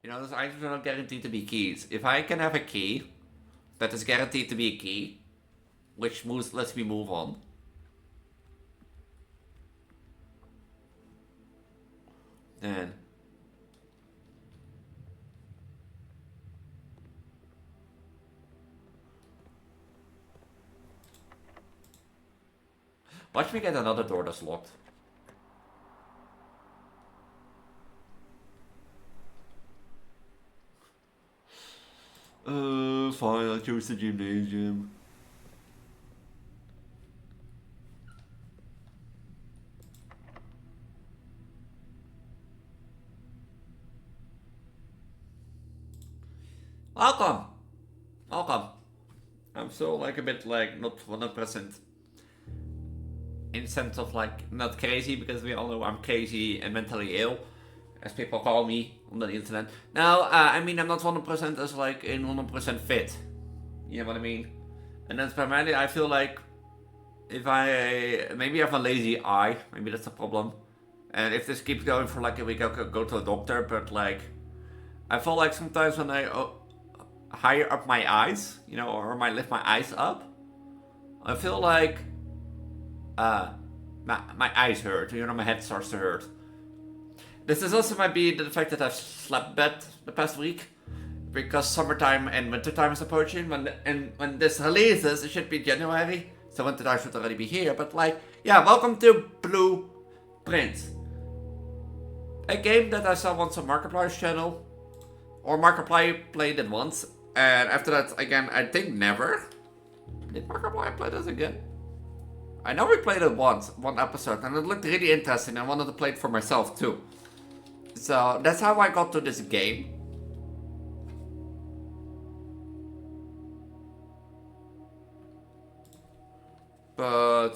You know, those items are not guaranteed to be keys. If I can have a key that is guaranteed to be a key, which moves, lets me move on. Then watch me get another door that's locked. Fine, I'll choose the gymnasium. Welcome! Welcome. I'm still like a bit like not 100% in sense of like not crazy, because we all know I'm crazy and mentally ill, as people call me on the internet. Now, I mean, I'm not 100% as like in 100% fit. You know what I mean? And that's primarily, I feel like if I maybe I have a lazy eye, maybe that's a problem. And if this keeps going for like a week, I could go to a doctor. But like, I feel like sometimes when I higher up my eyes, you know, or I lift my eyes up, I feel like my eyes hurt. You know, my head starts to hurt. This is also might be the fact that I've slept bad the past week, because summertime and wintertime is approaching. When this releases, it should be January, so wintertime should already be here. But like, yeah, welcome to Blueprint, a game that I saw once on Markiplier's channel, or Markiplier played it once, and after that again, I think never. Did Markiplier play this again? I know we played it once, one episode, and it looked really interesting. I wanted to play it for myself too. So that's how I got to this game. But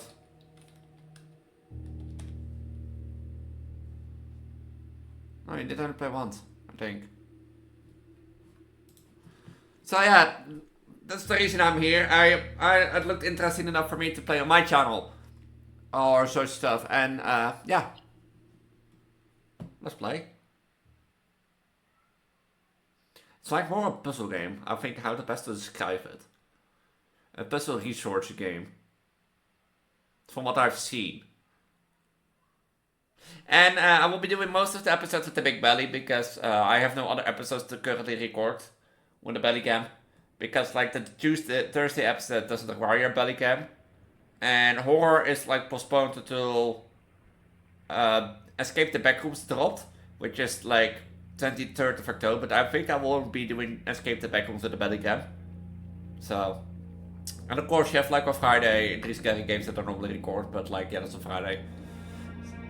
no, you did only play once, I think. So yeah, that's the reason I'm here. It looked interesting enough for me to play on my channel or such stuff, and yeah, let's play. It's like more a puzzle game. I think how the best to describe it. A puzzle research game. From what I've seen. And I will be doing most of the episodes with the big belly, because I have no other episodes to currently record with the belly cam. Because like the Thursday episode doesn't require a belly cam. And horror is like postponed until Escape the Backrooms dropped, which is like 23rd of October. But I think I will be doing Escape the Backrooms with the belly cam. So, and of course you have like on Friday 3 scary games that I normally record, but like, yeah, that's on Friday.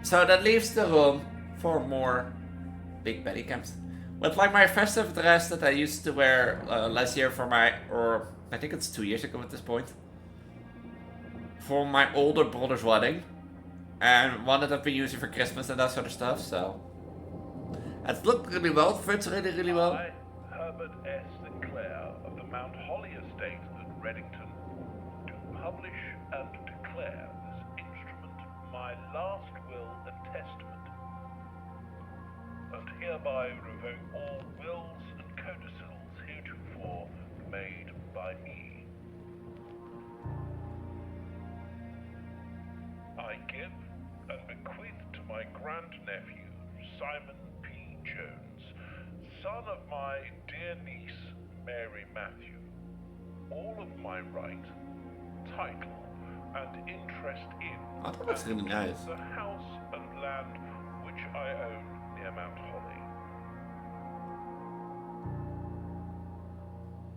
So that leaves the room for more big belly cams. With like my festive dress that I used to wear last year for my, or I think it's 2 years ago at this point, for my older brother's wedding, and one that I've been using for Christmas and that sort of stuff. So it's looked really well, fits really well. I, Hebert S. Sinclair of the Mount Holly Estate at Reddington, do publish and declare this instrument my last will and testament, and hereby revoke all wills and codicils heretofore made by me. I give and bequeath to my grandnephew, Simon P. Jones, son of my dear niece, Mary Matthew, all of my right, title, and interest in I thought that's really nice. the house and land which I own near Mount Holly.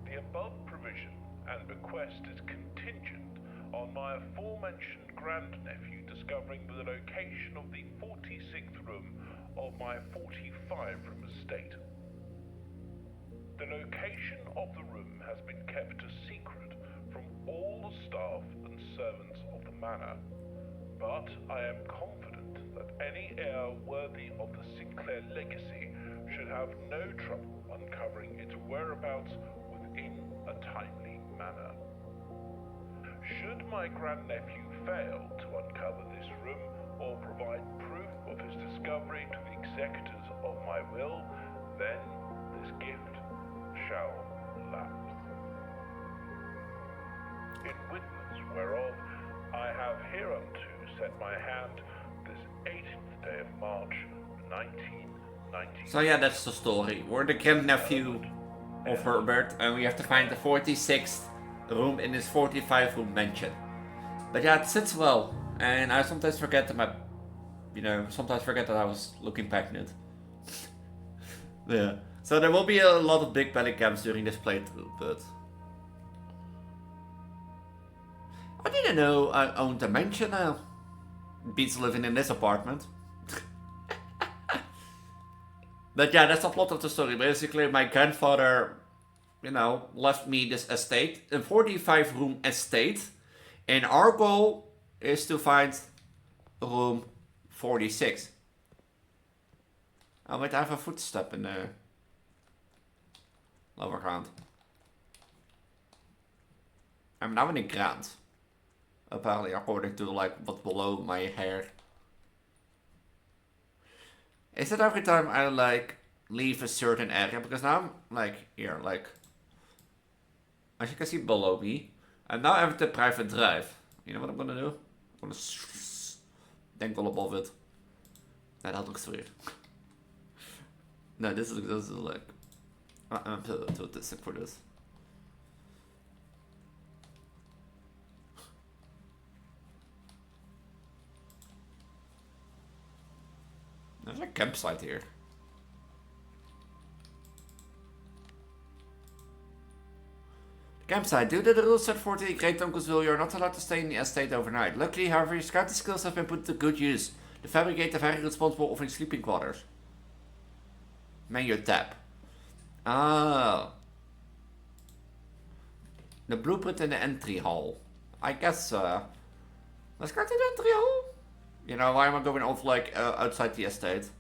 The above provision and bequest is contingent on my aforementioned grandnephew discovering the location of the 46th room of my 45-room estate. The location of the room has been kept a secret from all the staff and servants of the manor, but I am confident that any heir worthy of the Sinclair legacy should have no trouble uncovering its whereabouts within a timely manner. Should my grandnephew fail to uncover this room or provide proof of his discovery to the executors of my will, then the shall lapse. In witness whereof I have hereunto set my hand this 18th day of March, 1990. So yeah, that's the story. We're the grandnephew of Hebert, and we have to find the 46th room in his 45 room mansion. But yeah, it sits well, and I sometimes forget that I was looking pregnant. Yeah. So there will be a lot of big belly cams during this playthrough, but I didn't know I owned a mansion now. Beats living in this apartment. But yeah, that's the plot of the story. Basically, my grandfather, left me this estate, a 45 room estate, and our goal is to find room 46. Oh wait, I have a footstep in the lower ground. I'm now in the ground. Apparently, according to what's below my hair. Is it every time I leave a certain area? Because now I'm here, as you can see below me. And now I have the private drive. You know what I'm gonna do? I'm gonna dangle above it. That looks weird. No, this is like I'm too autistic for this. There's a campsite here. Campsite. Due to the rules set forth in the Great Uncle's Will, you are not allowed to stay in the estate overnight. Luckily, however, your scouting skills have been put to good use. The fabricator very responsible offering sleeping quarters. Menu tab. Oh. The blueprint in the entry hall. I guess, let's go to the entry hall. Why am I going off outside the estate?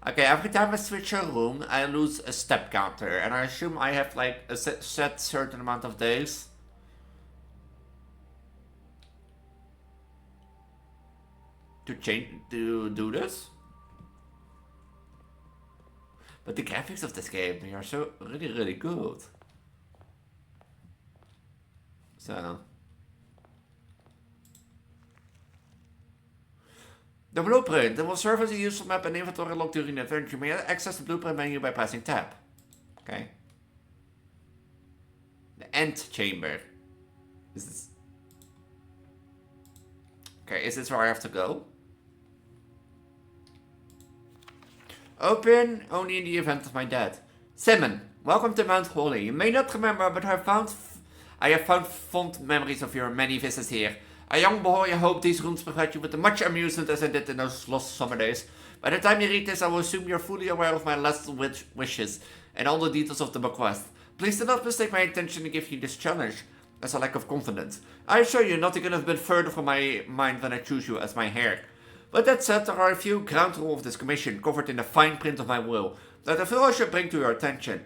Okay, every time I switch a room, I lose a step counter, and I assume I have a set certain amount of days to do this. But the graphics of this game are so really good. So. The blueprint. It will serve as a useful map and inventory log during the adventure. You may access the blueprint menu by pressing tab. Okay. The end chamber. Is this... Okay, is this where I have to go? Open only in the event of my death. Simon, welcome to Mount Holly. You may not remember, but I have found fond memories of your many visits here. A young boy, I hope these rooms provide you with as much amusement as I did in those lost summer days. By the time you read this, I will assume you're fully aware of my last wishes and all the details of the bequest. Please do not mistake my intention to give you this challenge as a lack of confidence. I assure you, nothing could have been further from my mind when I choose you as my heir. But that said, there are a few ground rules of this commission covered in the fine print of my will that I feel I should bring to your attention.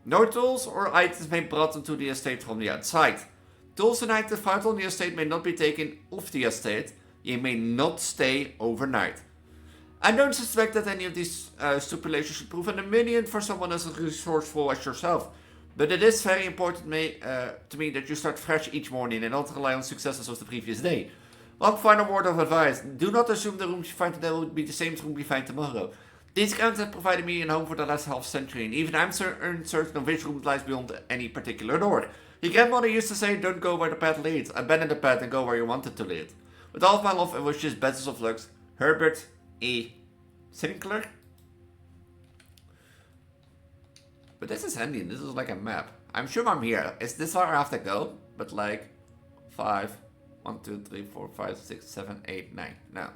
No tools or items may be brought into the estate from the outside. Tools and items found on the estate may not be taken off the estate. You may not stay overnight. I don't suspect that any of these stipulations should prove an immediate for someone as resourceful as yourself. But it is very important to me that you start fresh each morning and not rely on successes of the previous day. One final word of advice. Do not assume the rooms you find today will be the same room you find tomorrow. These grounds have provided me a home for the last half century, and even I'm uncertain of which room lies beyond any particular door. Your grandmother used to say, don't go where the path leads. Abandon the path and go where you want it to lead. With all of my love and wishes, best of luck, Hebert Sinclair. But this is handy. This is like a map. I'm sure I'm here. Is this where I have to go? But 5, 1, 2, 3, 4, 5, 6, 7, 8, 9. No.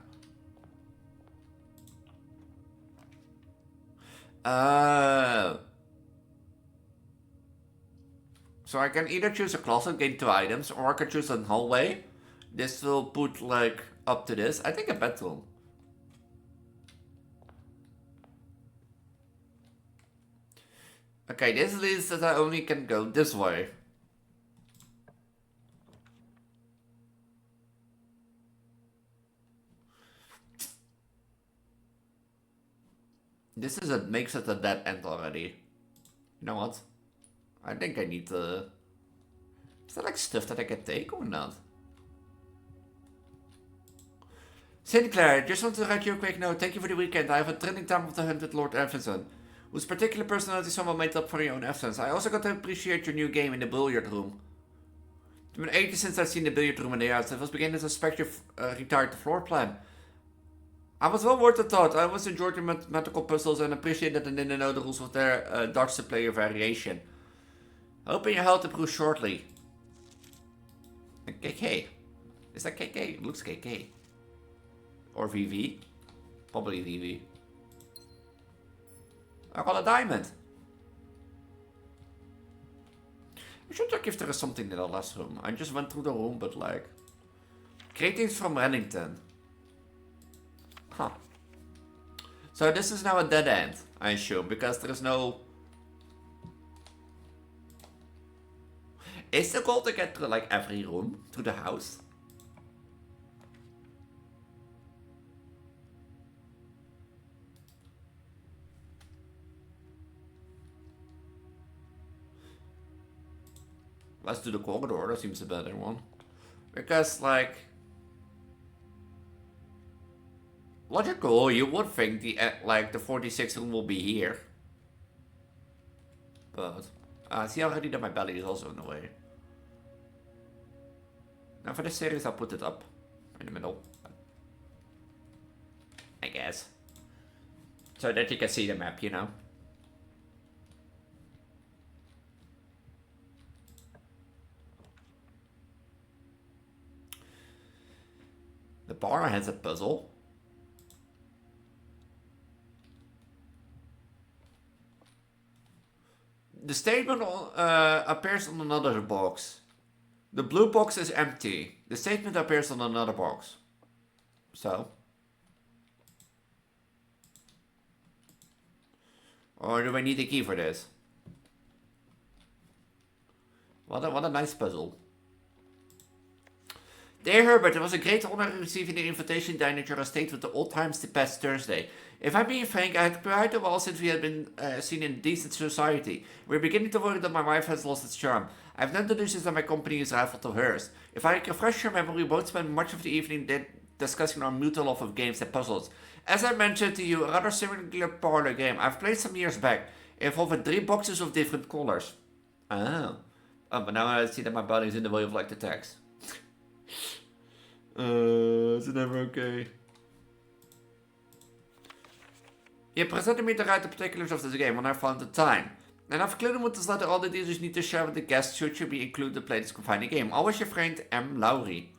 So I can either choose a closet, gain 2 items, or I can choose a hallway. This will put up to this. I think a bedroom. Okay, this leads that I only can go this way. This makes it a dead end already. You know what? I think I need to... Is that like stuff that I can take or not? Sinclair, just want to write you a quick note. Thank you for the weekend. I have a thrilling time of the hunt with Lord Evanson, whose particular personality someone made up for your own absence. I also got to appreciate your new game in the billiard room. It's been ages since I've seen the billiard room in the house. I was beginning to suspect you retired the floor plan. I was well worth the thought. I always enjoyed your mathematical puzzles and appreciate that I didn't know the rules of their darts to player variation. Hoping your health improves shortly. KK. Is that KK? It looks KK. Or VV. Probably VV. I got a diamond. I should check if there is something in the last room. I just went through the room, but like... Greetings from Wellington. Huh. So this is now a dead end, I assume, because there is no... Is the goal to get through like every room? Through the house? Let's do the corridor, that seems a better one. Because, like... Logical, you would think the 46th room will be here. But... see already that my belly is also in the way. Now for this series I'll put it up. In the middle. I guess. So that you can see the map, you know. The bar has a puzzle. The statement appears on another box. The blue box is empty. The statement appears on another box. So? Or do I need a key for this? What a nice puzzle. Dear Herbert, it was a great honor receiving the invitation down at your estate with the old times the past Thursday. If I'm being frank, I had quite a while since we had been seen in decent society. We're beginning to worry that my wife has lost its charm. I've none delusions that my company is rival to hers. If I refresh your memory, we both spent much of the evening discussing our mutual love of games and puzzles. As I mentioned to you, a rather similar parlor game I've played some years back, involving 3 boxes of different colors. Oh, but now I see that my body's in the way of like the text. Is it never okay? You presented me to write the particulars of this game when I found the time. And I've included with this letter all the details you need to share with the guests should you be included to play this confining game. Always your friend M. Lowry.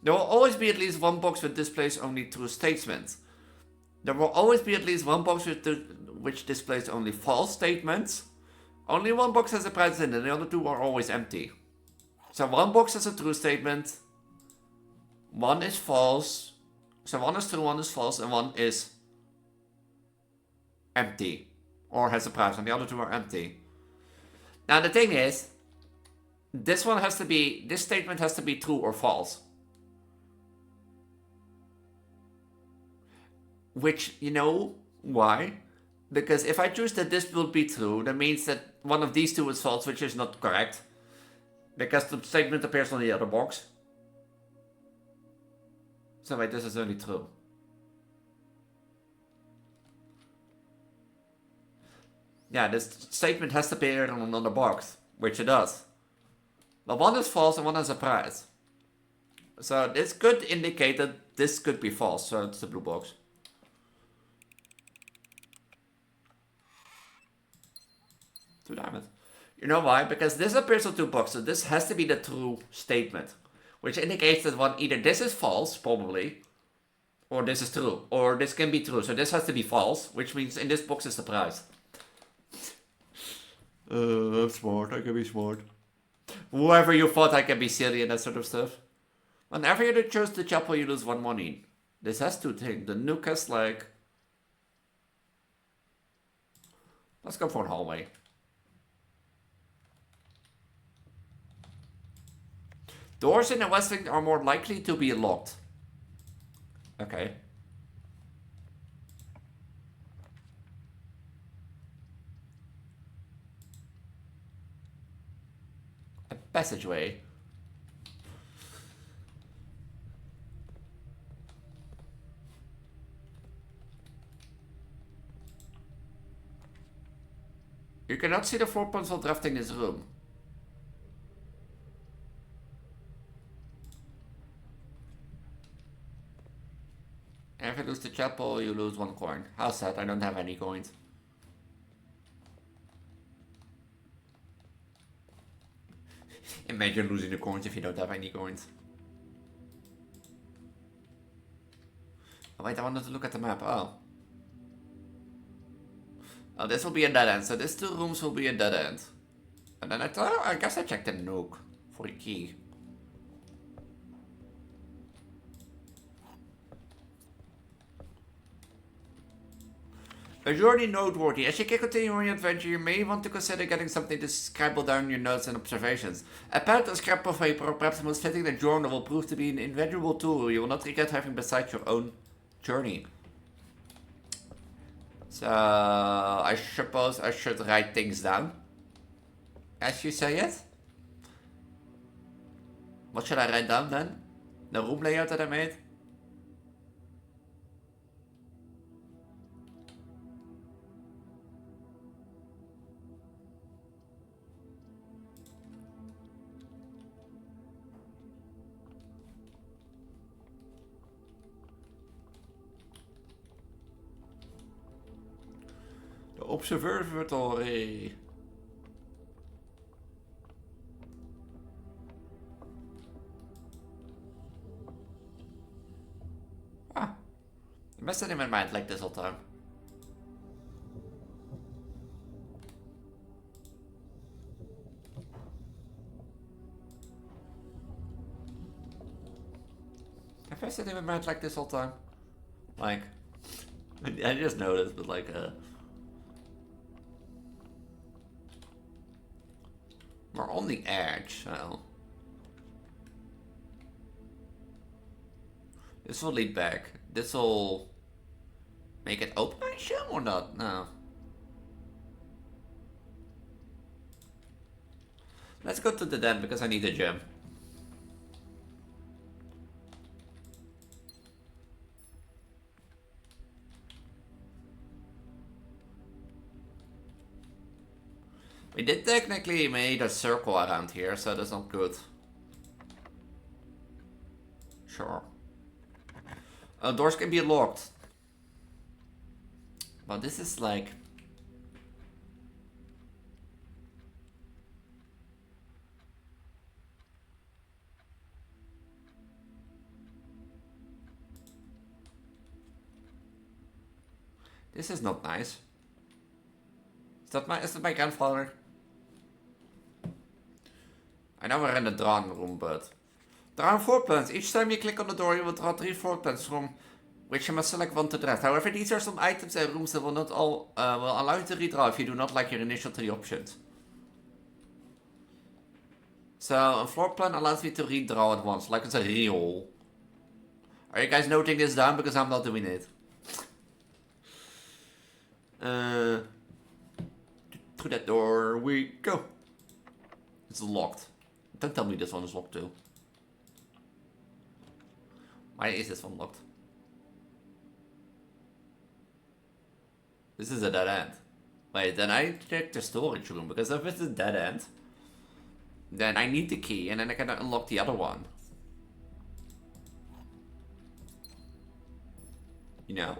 There will always be at least one box which displays only true statements. There will always be at least one box which displays only false statements. Only one box has a prize in it, and the other 2 are always empty. So one box has a true statement, 1 is false, so 1 is true, 1 is false, and 1 is empty. Or has a prize, and the other 2 are empty. Now the thing is, this statement has to be true or false. Which, you know why? Because if I choose that this will be true, that means that one of these 2 is false, which is not correct. Because the statement appears on the other box. So wait, this is only true. Yeah, this statement has to appear on another box, which it does. But 1 is false and 1 has a prize. So this could indicate that this could be false, so it's the blue box. Two diamonds. You know why? Because this appears on 2 boxes. This has to be the true statement. Which indicates that either this is false, probably, or this is true. Or this can be true. So this has to be false, which means in this box is the prize. I'm smart. I can be smart. Whoever you thought I can be silly and that sort of stuff. Whenever you choose the chapel, you lose 1 money. This has 2 things. The nuke has like... Let's go for a hallway. Doors in the west wing are more likely to be locked. Okay. A passageway. You cannot see the floor plans while drafting this room. If you lose the chapel, you lose 1 coin. How sad, I don't have any coins. Imagine losing the coins if you don't have any coins. Oh wait, I wanted to look at the map. Oh. Oh, this will be a dead end. So these 2 rooms will be a dead end. And then I guess I checked the nook for the key. A journey noteworthy. As you continue on your adventure, you may want to consider getting something to scribble down your notes and observations. A pen or scrap of paper, or perhaps most fitting, the journal will prove to be an invaluable tool you will not regret having beside your own journey. So, I suppose I should write things down. As you say it. What should I write down then? The room layout that I made? The observatory. Ah, I must have in my mind like this all time. I've messed in my mind like this all time. Like, I just noticed, but like, we're on the edge, so. This will lead back. This will make it open, I assume, or not? No. Let's go to the den because I need a gem. We did technically made a circle around here, so that's not good. Sure. Doors can be locked. But this is like... This is not nice. Is that my grandfather? I know we're in the drawing room, but... There are 4 plans. Each time you click on the door, you will draw 3 floor plans from which you must select one to draft. However, these are some items and rooms that will not all will allow you to redraw if you do not like your initial 3 options. So, a floor plan allows me to redraw at once, like it's a reroll. Are you guys noting this down? Because I'm not doing it. Through that door we go. It's locked. Don't tell me this one is locked too. Why is this one locked? This is a dead end. Wait, then I check the storage room, because if it's a dead end, then I need the key, and then I can unlock the other one. You know?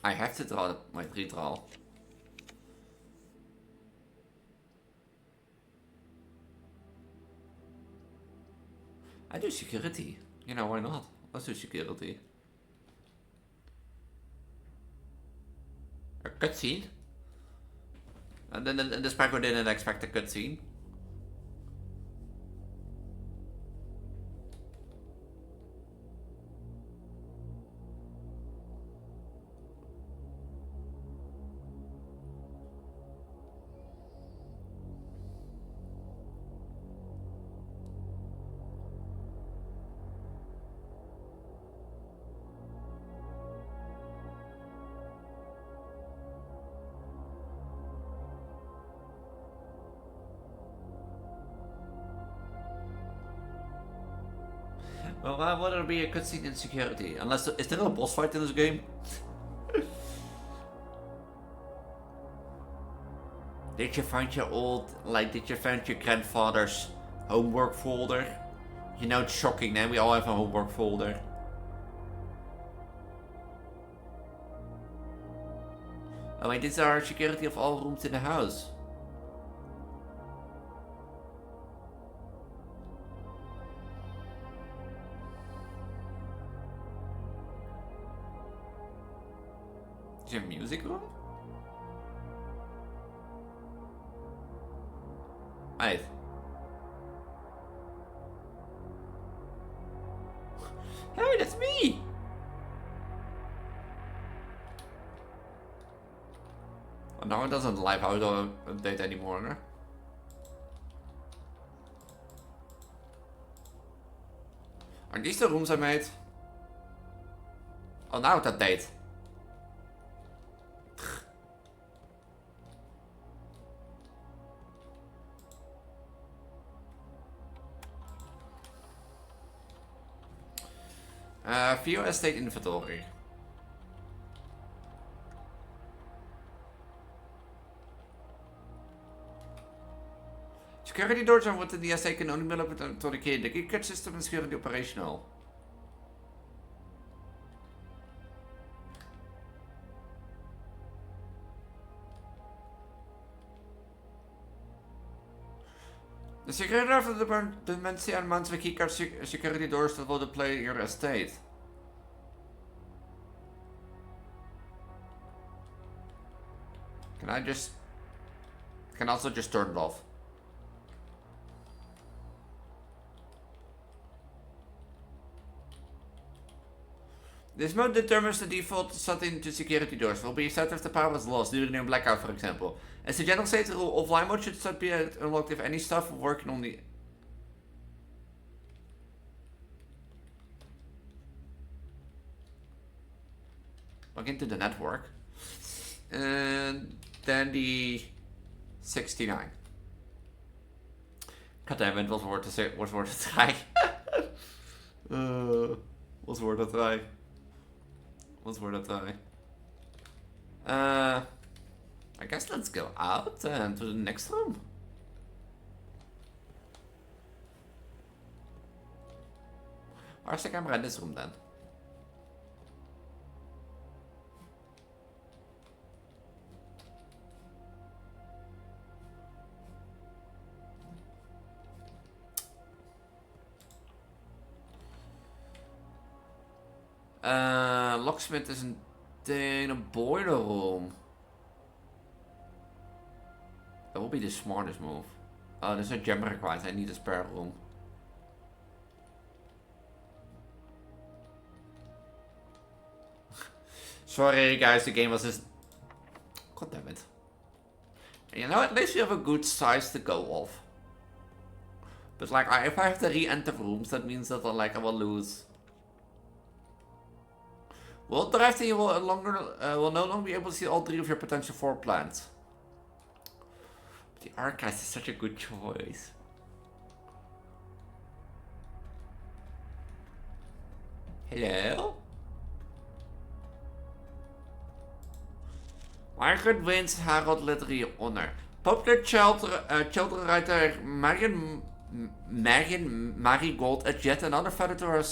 I have to draw my redraw. I do security. You know, why not? Let's do security. A cutscene? And then this Preggo didn't expect a cutscene. Well, why would there be a cutscene in security? Unless, is there a boss fight in this game? Did you find your did you find your grandfather's homework folder? You know, it's shocking, man. We all have a homework folder. Oh wait, these are security of all rooms in the house. Is there a music room? Wait. Hey, that's me! Oh, now it doesn't live auto update anymore, huh? Are these the rooms I made? Oh, now it updates. View estate inventory. Security doors are within the estate can only be opened until the key. The key card system is currently operational. The security of the dimension mounts the keycard security doors that will display your estate. Can also just turn it off. This mode determines the default setting to security doors. Will be set if the power is lost during a blackout, for example. As a general state rule, offline mode should not be unlocked if any stuff working on the... Log into the network. And then the 69. Goddammit, wat wordt het try? Wat wordt het try? What were that I guess let's go out and to the next room. Where's the camera in this room then? Locksmith isn't in a boiler room. That will be the smartest move. Oh, there's a gem required. I need a spare room. Sorry guys, the game was just... God damn it. You know, at least you have a good size to go off. But like, if I have to re-enter rooms, that means that I will lose. Well, drafting you will no longer be able to see all 3 of your potential floor plans. The archives is such a good choice. Hello? Margaret wins Harold Literary Honor. Popular children writer Marion Marigold adds yet another feather to her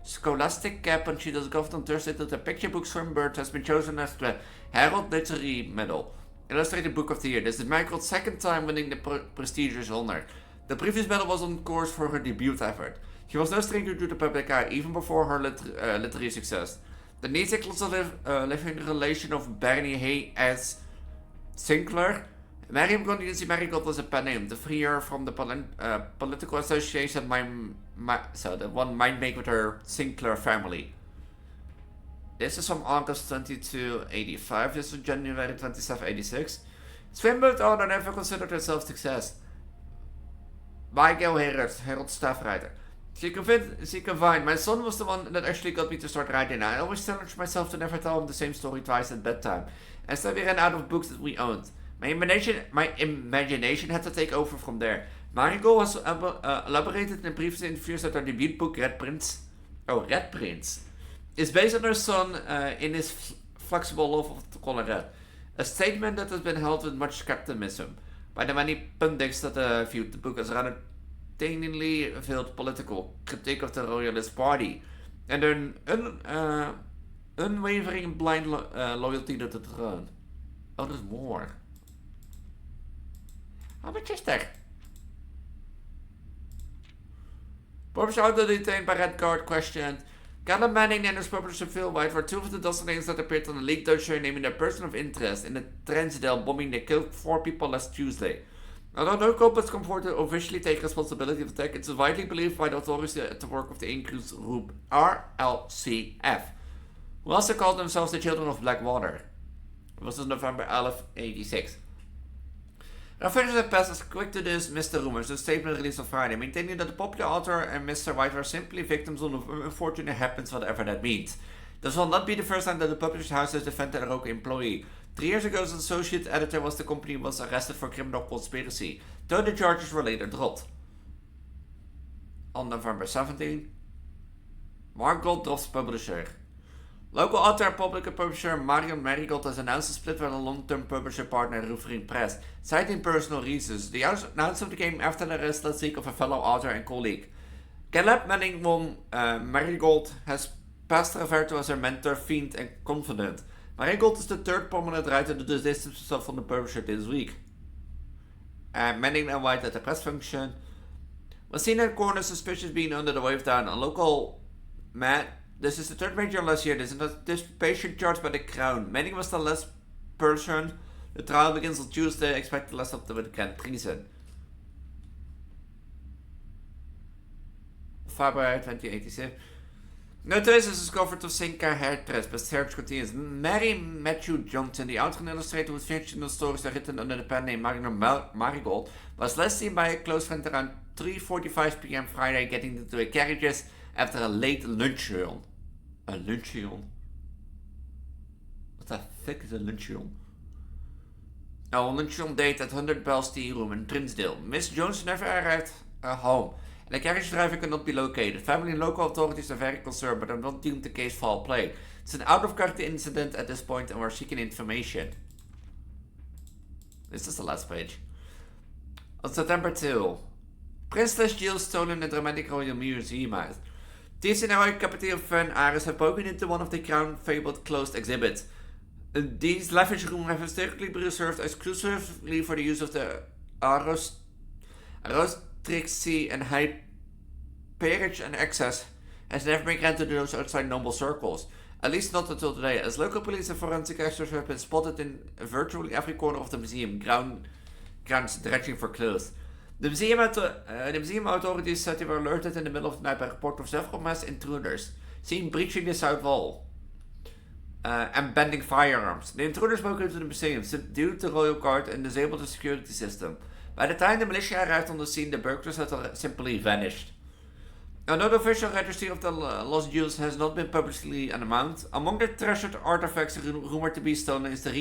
scholastic cap when she discovered on Thursday that the picture book Swinburne has been chosen as the Harold Literary Medal. Illustrated Book of the Year. This is Marigold's second time winning the prestigious honor. The previous medal was on course for her debut effort. She was no stranger to the public eye, even before her literary success. The niece exclusive living relation of Bernie Hay as Sinclair. Mariam continues to see Marigold was a pen name, the freer from the political association the one might make with her Sinclair family. This is from August 2285, this is January 2786. Swinburne's owner never considered herself success. Michael Herert, Herald staff writer. She confined, my son was the one that actually got me to start writing. I always challenged myself to never tell him the same story twice at bedtime. And so we ran out of books that we owned. My imagination had to take over from there. Marigold was elaborated in previous interviews that her debut book, Red Prince, is based on her son in his flexible love of the color red. A statement that has been held with much skepticism by the many pundits that viewed the book as rather entertainingly veiled political critique of the Royalist Party and an unwavering blind loyalty to the throne. Oh, there's more. How much is there? Publisher author detained by Red Guard questioned. Callum Manning and his publisher Phil White were two of the dozen names that appeared on the leaked dossier naming their person of interest in the Transgender bombing that killed 4 people last Tuesday. Although no culprits come forward to officially take responsibility for the attack, it's widely believed by the authorities at the work of the Includes group RLCF, who also called themselves the Children of Blackwater. It was in November 1186. Officials have passed as quick to dismiss the rumors, a statement released on Friday, maintaining that the popular author and Mr. White were simply victims of unfortunate happens, whatever that means. This will not be the first time that the published house has defended a rogue employee. 3 years ago, the associate editor was the company was arrested for criminal conspiracy, though the charges were later dropped. On November 17, Marigold drops publisher. Local author and public publisher Marion Marigold has announced a split with a long-term publisher partner Roofering Press, citing personal reasons. The announcement came after the arrest last week of a fellow author and colleague. Caleb Manning Marigold has past referred to as her mentor, fiend, and confidant. Marigold is the third prominent writer to distance himself from the publisher this week. Manning and White at the press function was seen in corner suspicious being under the wave down. A local man. This is the third major last year. This is this patient charged by the Crown. Manning was the last person. The trial begins on Tuesday. Expect the last of the grand treason. February 2086. No traces is covered of Sinclair hair press, but search continues. Mary Matthew Johnson, the author and illustrator whose fictional stories are written under the pen name Marigold, was last seen by a close friend around 3:45 p.m. Friday getting into a carriages after a late luncheon. A luncheon? What the fuck is a luncheon? A luncheon date at 100 Bells Tea Room in Prinsdale. Miss Jones never arrived home, and the carriage driver could not be located. Family and local authorities are very concerned, but have not deemed the case foul play. It's an out-of-character incident at this point, and we're seeking information. This is the last page. On September 2, Princess Jill stolen in the Dramatic Royal Museum. Thieves in our capital of Van Ares have broken into one of the Crown-fabled closed exhibits. These lavish rooms have historically been reserved exclusively for the use of the aristocracy and high peerage, and access has never been granted to those outside noble circles. At least not until today, as local police and forensic experts have been spotted in virtually every corner of the museum grounds dredging for clues. The museum authorities said they were alerted in the middle of the night by a report of several mass intruders seen breaching the south wall and bending firearms. The intruders broke into the museum, subdued the royal guard, and disabled the security system. By the time the militia arrived on the scene, the burglars had simply vanished. Another official registry of the lost jewels has not been publicly announced. Among the treasured artifacts rumored to be stolen is the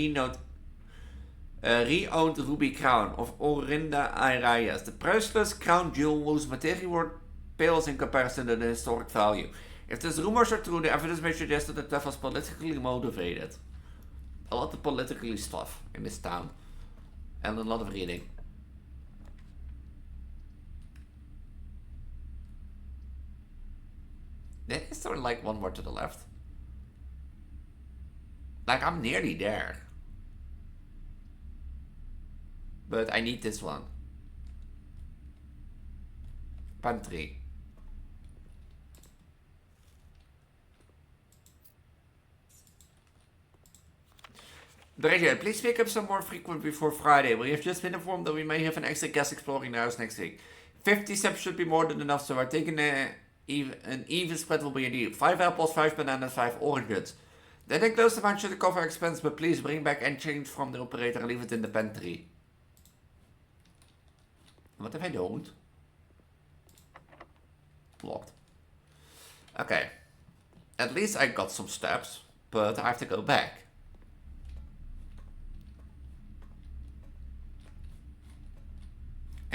re-owned ruby crown of Orinda Arias, the priceless crown jewel whose material worth pales in comparison to the historic value. If these rumors are true, the evidence may suggest that the theft was politically motivated. A lot of politically stuff in this town, and a lot of reading. Is there like one more to the left? Like, I'm nearly there. But I need this one. Pantry. Bridget, please pick up some more frequent before Friday. We have just been informed that we may have an extra guest exploring the house next week. 50 steps should be more than enough, so we're taking an even spread will be indeed. 5 apples, 5 bananas, 5 oranges. That enclosed amount should cover expense, but please bring back any change from the operator and leave it in the pantry. What if I don't? Blocked. Okay. At least I got some steps, but I have to go back.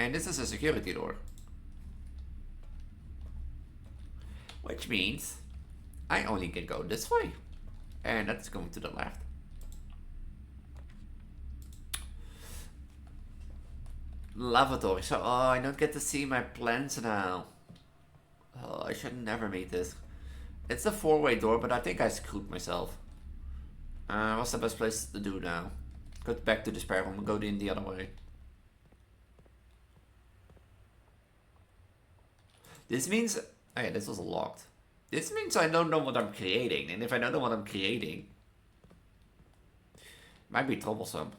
And this is a security door. Which means I only can go this way. And that's going to the left. Lavatory. So, I don't get to see my plants now. Oh, I should never make this. It's a 4-way door, but I think I screwed myself. What's the best place to do now? Go back to the spare room and go in the other way. This means... Oh yeah, this was locked. This means I don't know what I'm creating. And if I don't know what I'm creating... It might be troublesome.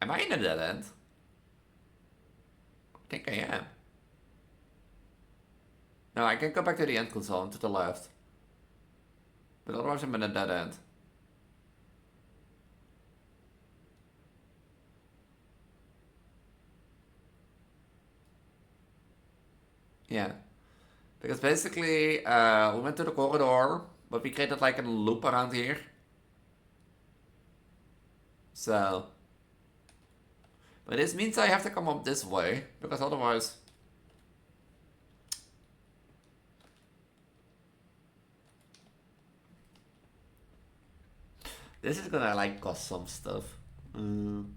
Am I in a dead end? I think I am. No, I can go back to the end console and to the left. But otherwise I'm in a dead end. Yeah. Because basically, we went to the corridor, but we created like a loop around here. So... But this means I have to come up this way, because otherwise... This is gonna like cost some stuff. And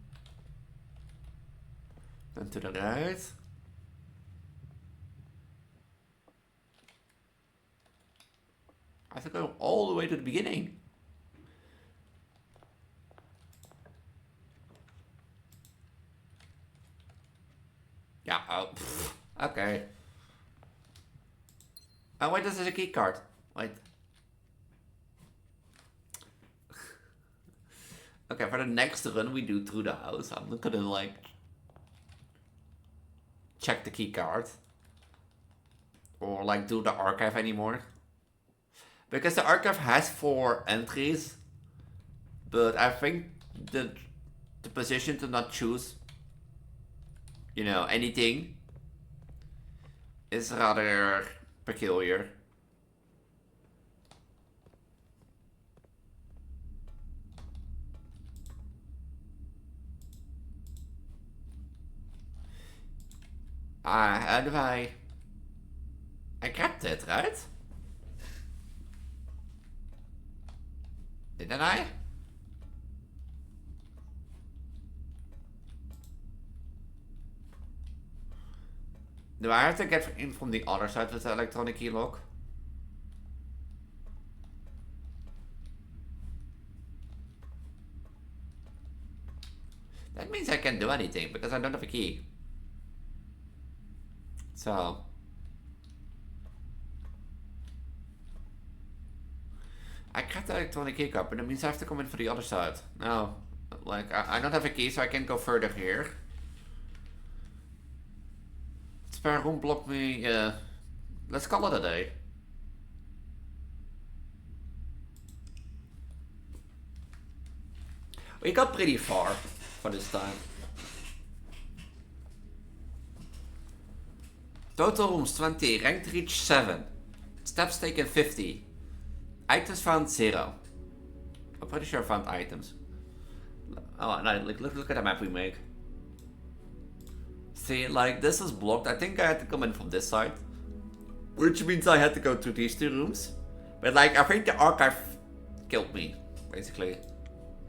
to the right. I have to go all the way to the beginning. Yeah, oh, okay. Oh wait, this is a key card. Wait. Okay, for the next run we do through the house, I'm not gonna like check the key card or like do the archive anymore, because the archive has 4 entries, but I think the position to not choose, you know, anything is rather peculiar. How do I kept it, right? Didn't I? Do I have to get in from the other side with the electronic key lock? That means I can't do anything because I don't have a key. So... I got the electronic key card, but it means I have to come in for the other side. No. Like, I don't have a key, so I can't go further here. Spare room blocked me, let's call it a day. We got pretty far for this time. Total rooms 20, ranked reach 7. Steps taken 50. Items found 0. I'm pretty sure I found items. Oh, no, look at the map we make. See, like, this is blocked. I think I had to come in from this side. Which means I had to go to these 2 rooms. But, like, I think the archive killed me, basically.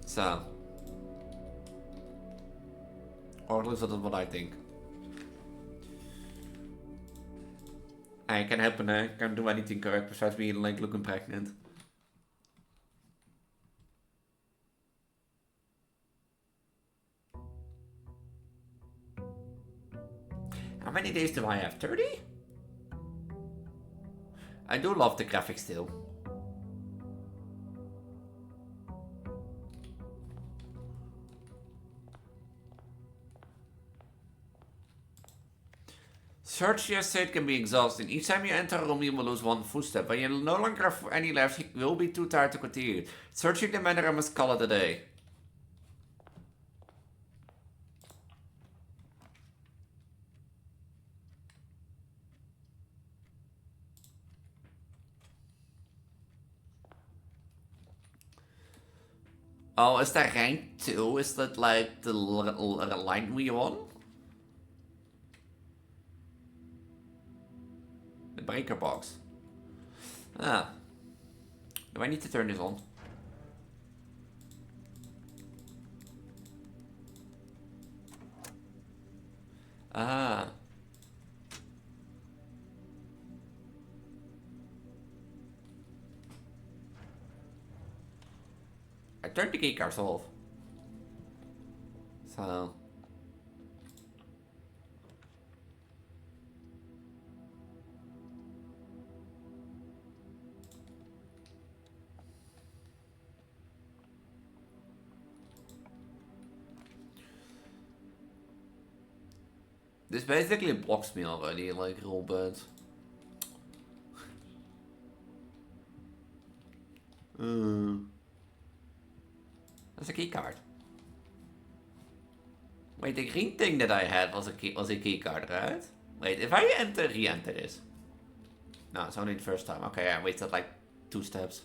So. Or at least that's what I think. I can happen, I can't do anything correct besides being, like, looking pregnant. How many days do I have? 30? I do love the graphics still. Search your state can be exhausting. Each time you enter a room, you will lose 1 footstep. When you no longer have any left, you will be too tired to continue. Searching the matter, I must call it a day. Oh, is that rank 2? Is that like the line we on? The breaker box. Ah. Do I need to turn this on? Ah. I turned the key cards off. So. This basically blocks me already, like, real bad. That's a key card. Wait, the green thing that I had was a key card, right? Wait, if I re-enter this. No, it's only the first time. Okay, I wasted like 2 steps.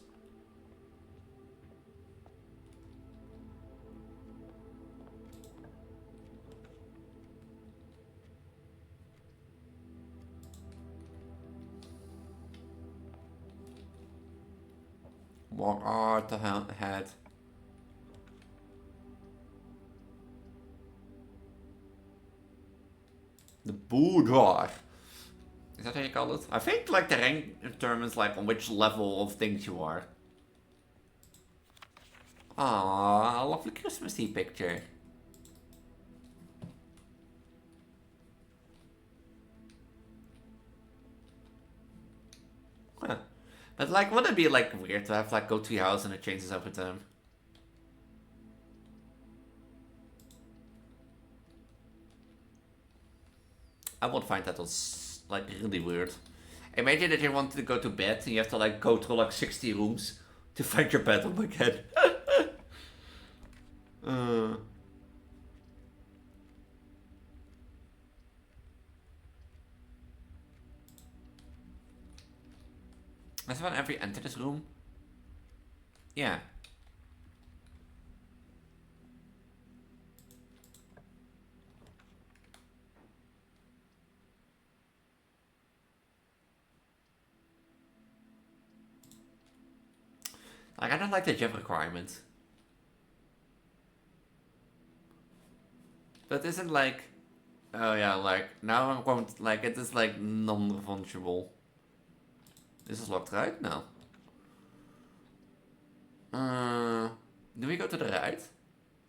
Walk hard ahead. The boudoir. Is that how you call it? I think like the rank determines like on which level of things you are. Ah, lovely Christmassy picture. Huh. But like, wouldn't it be like weird to have like go to your house and it changes every time? I would find that was like really weird. Imagine that you wanted to go to bed and you have to like go through like 60 rooms to find your bed. Oh my god. Has one ever entered this room? Yeah. Like, I don't like the gem requirement. But isn't like... Oh yeah, like, now I'm going to, like, it is like non-fungible. This is locked, right? No. Do we go to the right?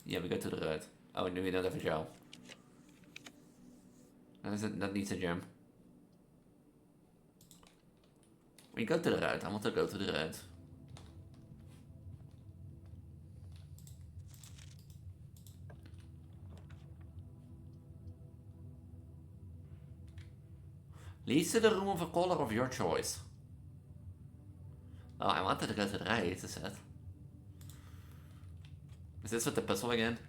Yeah, we go to the right. Oh, no, we don't have a gel. That needs a gem. We go to the right. I want to go to the right. Leads to the room of a color of your choice. Oh, I wanted to go to the right, is that? Is this with the puzzle again?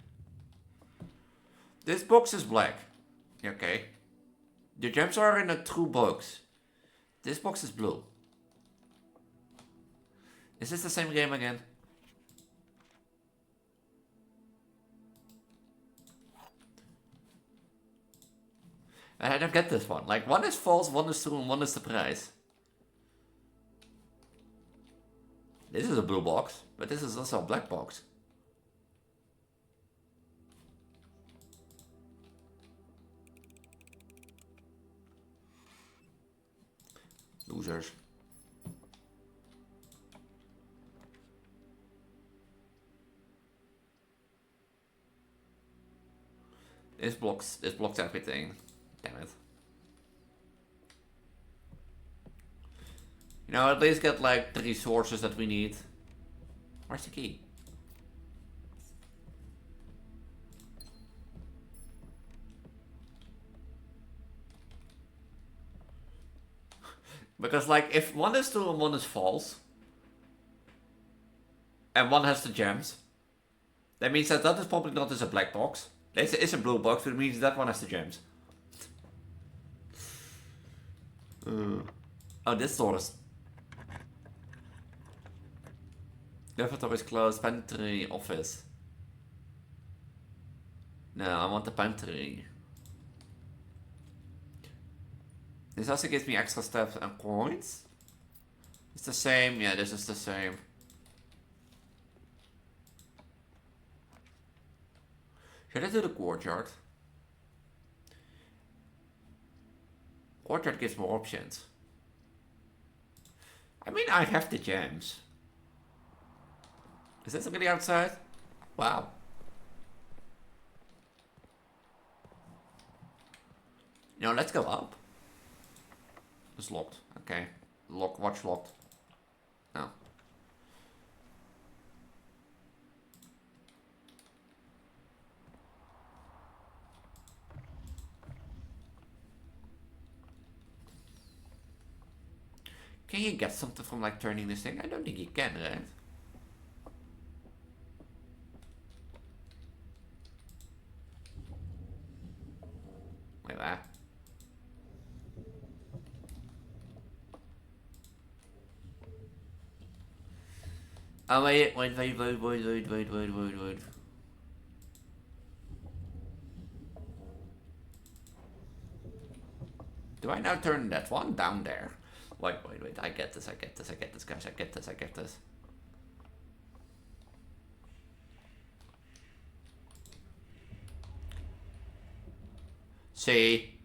This box is black. Okay. The gems are in a true box. This box is blue. Is this the same game again? I don't get this one. Like, one is false, one is true, and one is the prize. This is a blue box, but this is also a black box. Losers. This blocks everything. Damn it. You know, at least get like the resources that we need. Where's the key? Because like, if one is true and one is false, and one has the gems, that means that is probably not as a black box. It's a blue box, but it means that one has the gems. Oh, this door is... Lavatory is closed. Pantry, office. No, I want the pantry. This also gives me extra steps and coins. It's the same. Yeah, this is the same. Should I do the courtyard? Courtyard gives more options. I mean, I have the gems. Is this really outside? Wow. No, let's go up. It's locked. Okay. Watch locked. No. Can you get something from like turning this thing? I don't think you can, right? Wait, what? Oh, wait. Do I now turn that one down there? Wait. I get this, guys. I get this. See?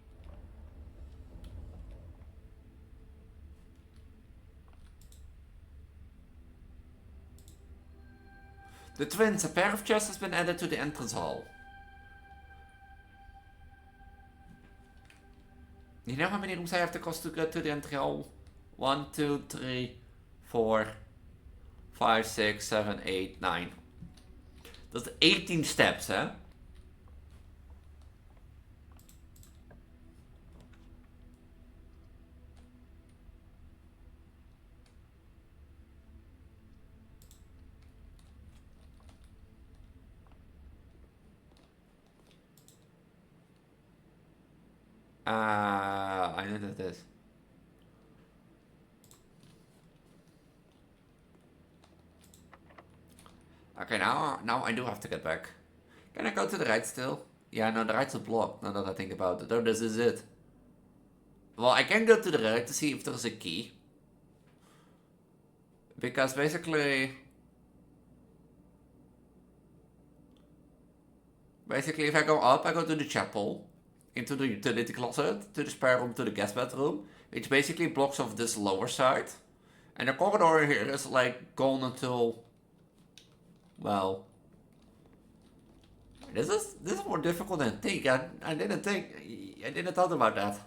The twins, a pair of chests has been added to the entrance hall. You know how many rooms I have to cross to get to the entry hall? 1, 2, 3, 4, 5, 6, 7, 8, 9. That's 18 steps, huh? I know that this. Okay, now I do have to get back. Can I go to the right still? Yeah, no, the right's blocked, now that I think about it. Oh, this is it. Well, I can go to the right to see if there's a key. Because basically, if I go up, I go to the chapel, into the utility closet, to the spare room, to the guest bedroom, which basically blocks off this lower side. And the corridor here is like gone until, well, this is more difficult than I think. I didn't thought about that.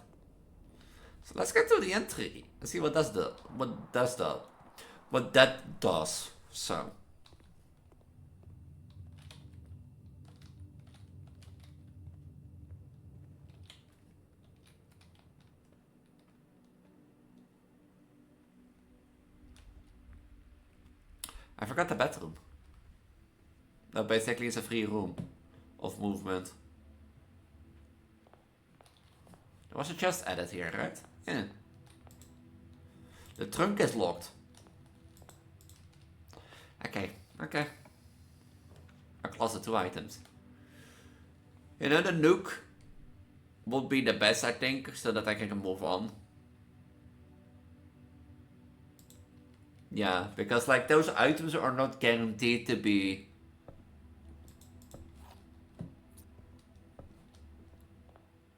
So let's get to the entry and see what that does. So. I forgot the bedroom. That basically is a free room of movement. There was a chest added here, right? Yeah. The trunk is locked. Okay. A closet, 2 items. You know, the nuke would be the best, I think, so that I can move on. Yeah, because like those items are not guaranteed to be.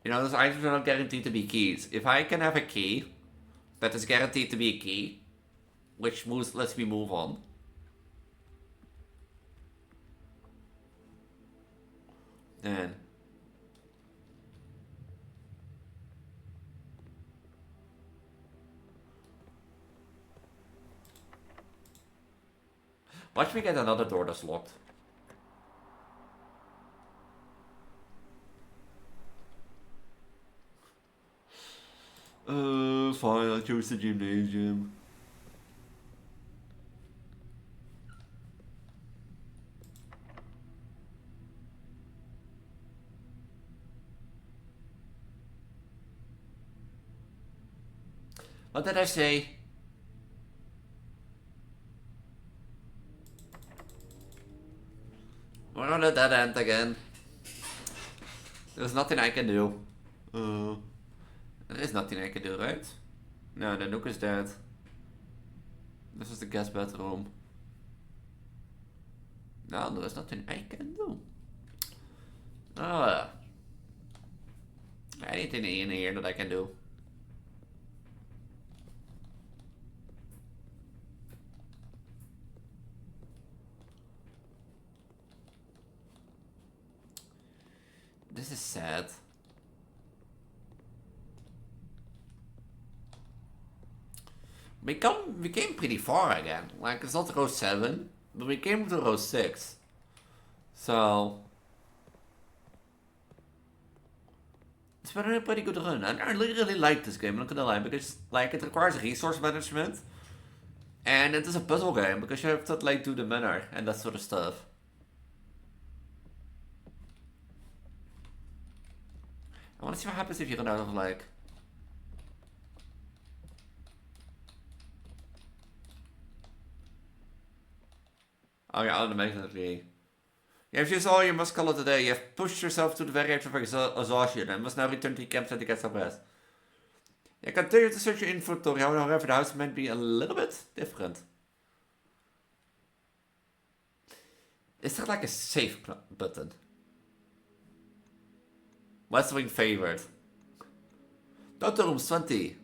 You know, those items are not guaranteed to be keys. If I can have a key that is guaranteed to be a key, which lets me move on. Then. Watch me get another door that's locked. Fine, I'll choose the gymnasium. What did I say? We're on a dead end again. There's nothing I can do. There is nothing I can do, right? No, the nuke is dead. This is the guest bedroom. No, there is nothing I can do. Oh, anything in here that I can do. This is sad. We came pretty far again. Like, it's not row 7, but we came to row 6. So it's been a pretty good run. And I really like this game, I'm not gonna lie, because like it requires resource management. And it is a puzzle game because you have to like do the manner and that sort of stuff. I wanna see what happens if you run out of like... Oh yeah, automatically. Yeah, if you saw, you must call it a day. You have pushed yourself to the very edge of exhaustion and must now return to your campsite to get some rest. You continue to search your inventory, however the house might be a little bit different. Is there like a save button? West Wing favored. Total rooms 20.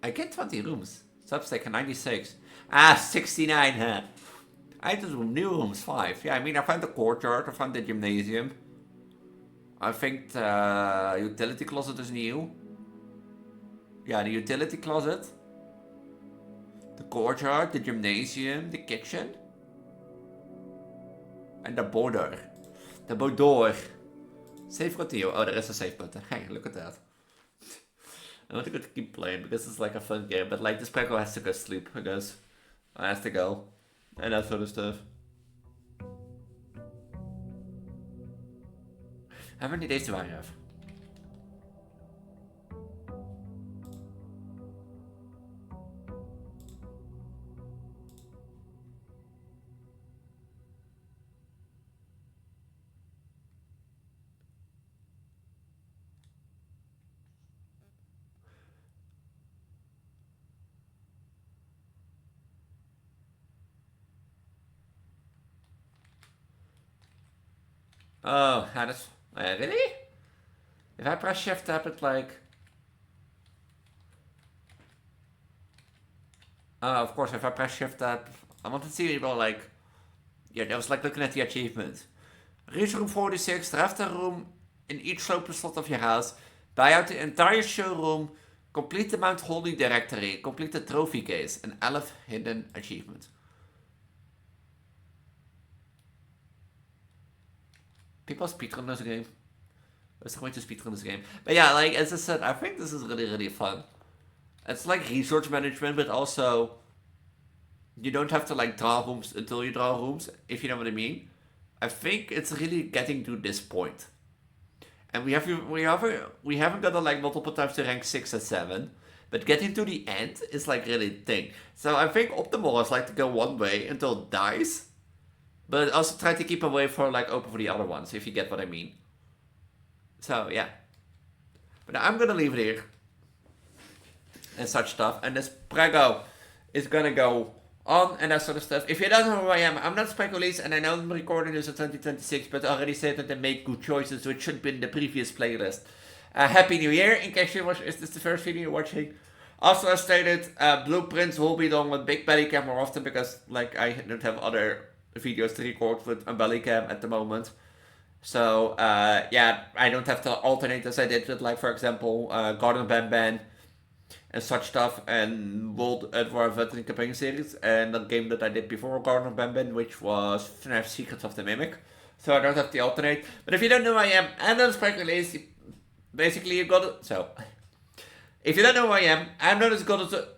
I get 20 rooms. Substack 96. Ah, 69, huh? I did new rooms 5. Yeah, I mean, I found the courtyard, I found the gymnasium. I think the utility closet is new. Yeah, the utility closet. The courtyard, the gymnasium, the kitchen. And the border. The boudoir. Save continue. Oh, there is a save button. Hey, look at that. I want to keep playing because it's like a fun game. But like, this Preggo has to go sleep, I guess. I have to go. And that sort of stuff. How many days do I have? Oh, that's... really? If I press shift tab, it like... of course, if I press shift tab, I want to see about like... Yeah, that was like looking at the achievement. Reach room 46, draft a room in each slope slot of your house, buy out the entire showroom, complete the Mount Holding directory, complete the trophy case, and 11 hidden achievements. People speedrun this game. There's going to speedrun this game. But yeah, like as I said, I think this is really fun. It's like resource management, but also you don't have to like draw rooms until you draw rooms, if you know what I mean. I think it's really getting to this point. And we haven't got like multiple times to rank 6 and 7. But getting to the end is like really the thing. So I think optimal is like to go one way until it dies. But also try to keep away for like open for the other ones, if you get what I mean. So yeah. But I'm gonna leave it here. And such stuff. And this Preggo is gonna go on and that sort of stuff. If you don't know who I am, I'm not Elise, and I know I'm recording this in 2026, but I already said that I make good choices, which should be in the previous playlist. Happy New Year, in case you watch, is this the first video you're watching? Also, as stated, blueprints will be done with big belly cam more often, because like I don't have other videos to record with a belly cam at the moment. So yeah, I don't have to alternate as I did with like, for example, Garden Ban and such stuff, and World Edward Veteran Campaign Series, and that game that I did before Garden Ban, which was FNAF Secrets of the Mimic. So I don't have to alternate. But if you don't know who I am, I'm not as Elise. Basically, you got it. So if you don't know who I am, I'm not as good as a...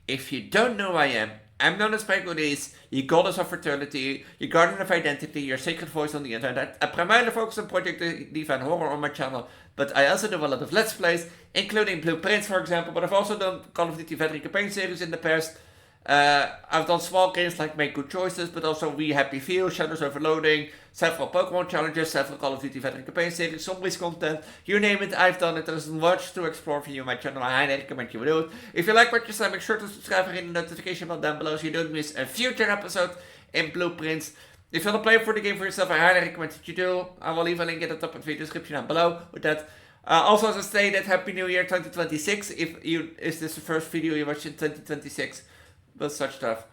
If you don't know who I am, I'm known as Elise, your goddess of fertility, your guardian of identity, your sacred voice on the internet. I primarily focus on Project Diva and horror on my channel, but I also do a lot of Let's Plays, including Blueprints, for example, but I've also done Call of Duty Veteran Campaign series in the past. I've done small games like Make Good Choices, but also We Happy Few, Shadows Overloading, several Pokemon challenges, several Call of Duty veteran campaign series, zombies content, you name it, I've done it. There's much to explore for you on my channel. I highly recommend you do it. If you like what you saw, make sure to subscribe and hit the notification bell down below so you don't miss a future episode in Blueprints. If you want to play for the game for yourself, I highly recommend that you do. I will leave a link at the top of the video description down below with that. Also, as I stated, Happy New Year 2026. Is this the first video you watch in 2026? With such stuff.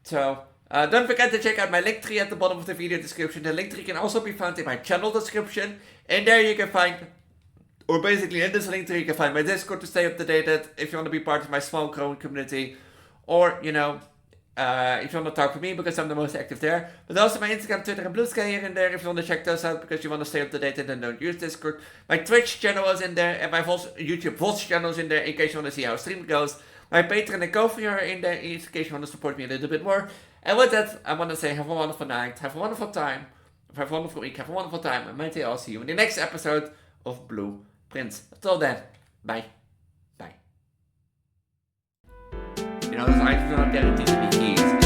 So, don't forget to check out my link tree at the bottom of the video description. The link tree can also be found in my channel description. And there you can find, or basically in this link tree you can find my Discord to stay up to date if you want to be part of my small growing community. Or, you know, if you want to talk to me because I'm the most active there. But also my Instagram, Twitter and Blue Sky here and there if you want to check those out because you want to stay up to date and then don't use Discord. My Twitch channel is in there and my YouTube VOD channel is in there in case you want to see how stream goes. My Patreon and Ko-fi are in there in case you want to support me a little bit more. And with that, I want to say have a wonderful night, have a wonderful time, have a wonderful week, have a wonderful time. And maybe I'll see you in the next episode of Blueprints. Until then, bye. Bye. You know, those items are not guaranteed to be keys.